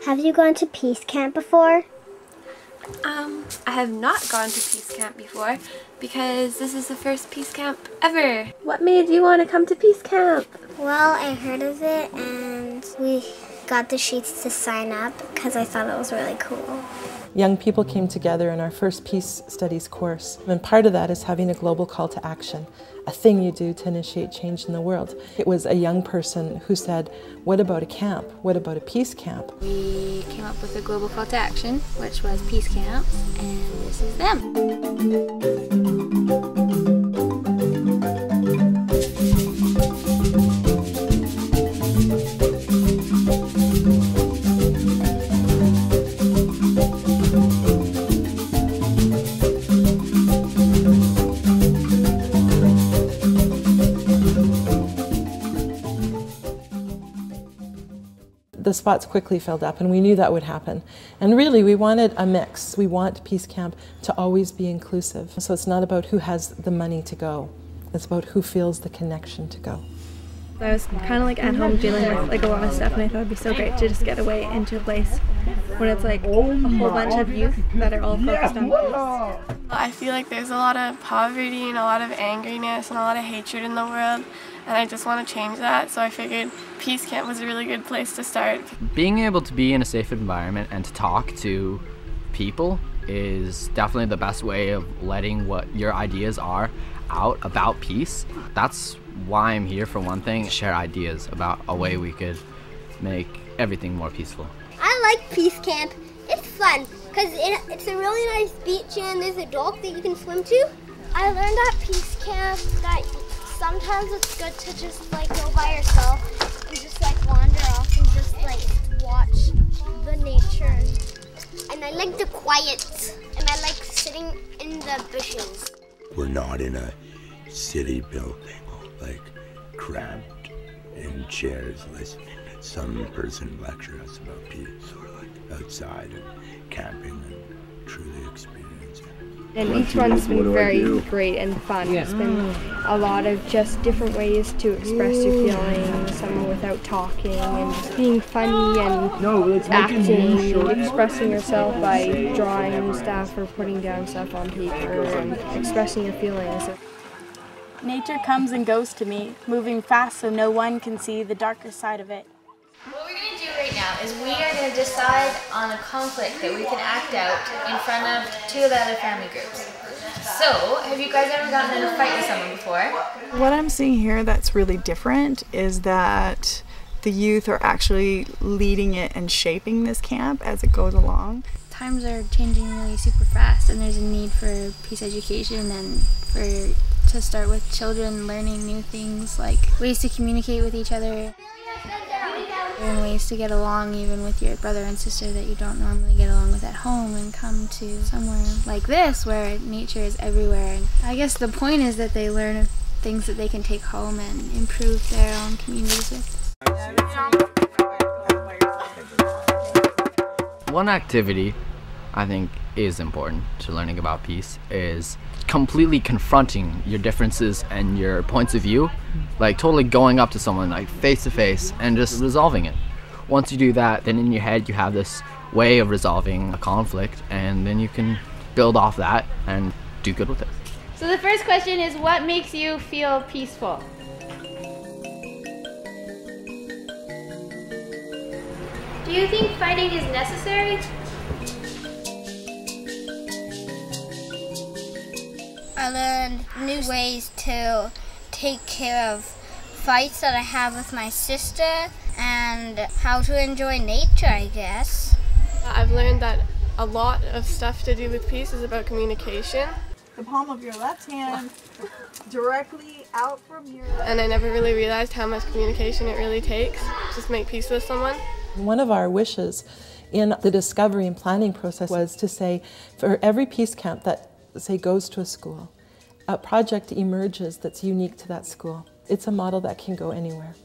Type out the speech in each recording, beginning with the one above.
Have you gone to Peacecamp before? I have not gone to Peacecamp before because this is the first Peacecamp ever. What made you want to come to Peacecamp? Well, I heard of it and we got the sheets to sign up because I thought it was really cool. Young people came together in our first Peace Studies course, and part of that is having a global call to action, a thing you do to initiate change in the world. It was a young person who said, what about a camp? What about a peace camp? We came up with a global call to action, which was Peacecamps, and this is them. The spots quickly filled up, and we knew that would happen. And really, we wanted a mix. We want Peacecamp to always be inclusive. So it's not about who has the money to go. It's about who feels the connection to go. I was kind of like at home dealing with like a lot of stuff, and I thought it'd be so great to just get away into a place when it's like a whole bunch of youth that are all focused on peace. I feel like there's a lot of poverty and a lot of angriness and a lot of hatred in the world, and I just want to change that, so I figured Peacecamp was a really good place to start. Being able to be in a safe environment and to talk to people is definitely the best way of letting what your ideas are out about peace. That's why I'm here, for one thing, share ideas about a way we could make everything more peaceful. I like Peacecamp. It's fun because it's a really nice beach and there's a dock that you can swim to. I learned at Peacecamp that sometimes it's good to just like go by yourself and just like wander off and just like watch the nature. And I like the quiet and I like sitting in the bushes. We're not in a city building, like cramped in chairs listening to some person lecture us about peace, or like outside and camping and truly experiencing. And each one's been very great and fun. It's been a lot of just different ways to express your feelings, some without talking, and just being funny and acting, expressing yourself by drawing stuff or putting down stuff on paper and expressing your feelings. Nature comes and goes to me, moving fast so no one can see the darker side of it. What we're going to do right now is we are going to decide on a conflict that we can act out in front of two of the other family groups. So, have you guys ever gotten in a fight with someone before? What I'm seeing here that's really different is that the youth are actually leading it and shaping this camp as it goes along. Times are changing really super fast, and there's a need for peace education and to start with children learning new things like ways to communicate with each other and ways to get along even with your brother and sister that you don't normally get along with at home, and come to somewhere like this where nature is everywhere. And I guess the point is that they learn things that they can take home and improve their own communities with. One activity I think is important to learning about peace is completely confronting your differences and your points of view, like totally going up to someone like face to face and just resolving it. Once you do that, then in your head you have this way of resolving a conflict, and then you can build off that and do good with it. So the first question is, what makes you feel peaceful? Do you think fighting is necessary? I learned new ways to take care of fights that I have with my sister and how to enjoy nature, I guess. I've learned that a lot of stuff to do with peace is about communication. The palm of your left hand directly out from your... And I never really realized how much communication it really takes to just make peace with someone. One of our wishes in the discovery and planning process was to say, for every peace camp that, say, goes to a school, a project emerges that's unique to that school. It's a model that can go anywhere.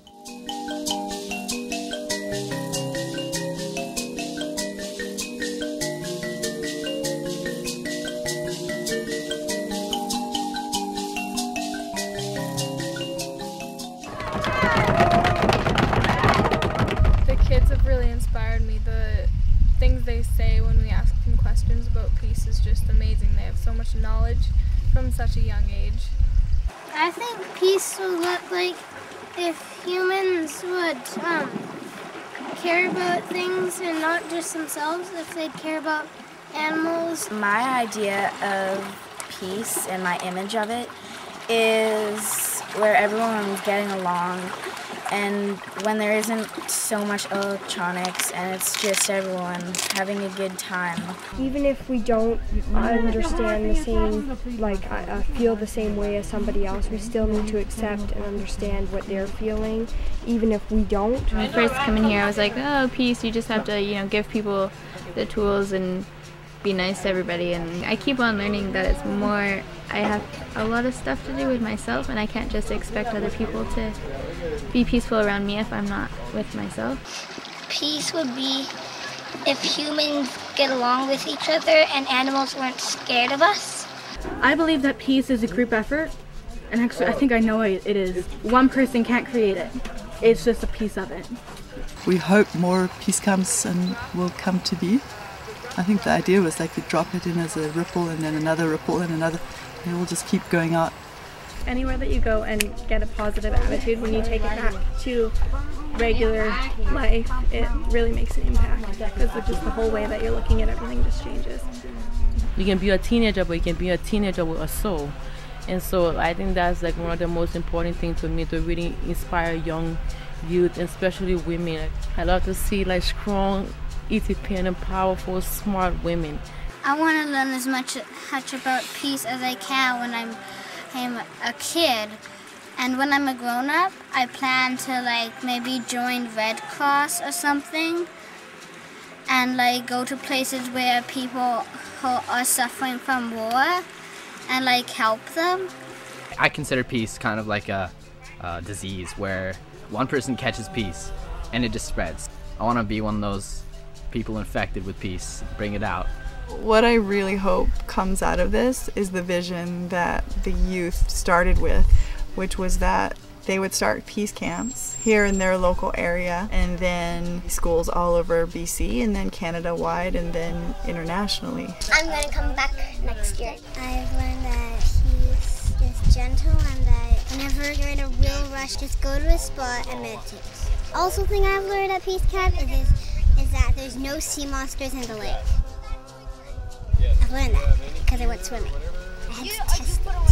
The kids have really inspired me. The things they say when we ask them questions about peace is just amazing. They have so much knowledge from such a young age. I think peace would look like if humans would care about things and not just themselves, if they'd care about animals. My idea of peace and my image of it is where everyone's getting along and when there isn't so much electronics and it's just everyone having a good time. Even if we don't understand the same, feel the same way as somebody else, we still need to accept and understand what they're feeling, even if we don't. When I first come in here, I was like, oh, peace, you just have to, give people the tools and be nice to everybody, and I keep on learning that it's more, I have a lot of stuff to do with myself and I can't just expect other people to be peaceful around me if I'm not with myself. Peace would be if humans get along with each other and animals weren't scared of us. I believe that peace is a group effort, and actually I think I know it is. One person can't create it. It's just a piece of it. We hope more peace camps will come to be. I think the idea was like to drop it in as a ripple and then another ripple and another. They will just keep going out. Anywhere that you go and get a positive attitude, when you take it back to regular life, it really makes an impact because just the whole way that you're looking at everything just changes. You can be a teenager, but you can be a teenager with a soul. And so I think that's like one of the most important things for me, to really inspire young youth, especially women. I love to see like strong, independent, powerful, smart women. I want to learn as much about peace as I can when I'm a kid. And when I'm a grown-up, I plan to maybe join Red Cross or something and go to places where people who are suffering from war and help them. I consider peace kind of like a disease where one person catches peace and it just spreads. I want to be one of those people infected with peace, bring it out. What I really hope comes out of this is the vision that the youth started with, which was that they would start peace camps here in their local area, and then schools all over BC, and then Canada-wide, and then internationally. I'm going to come back next year. I've learned that peace is gentle and that whenever you're in a real rush, just go to a spot and meditate. Also, thing I've learned at Peacecamp is that there's no sea monsters in the lake. I've learned that because I went swimming. I had to test it.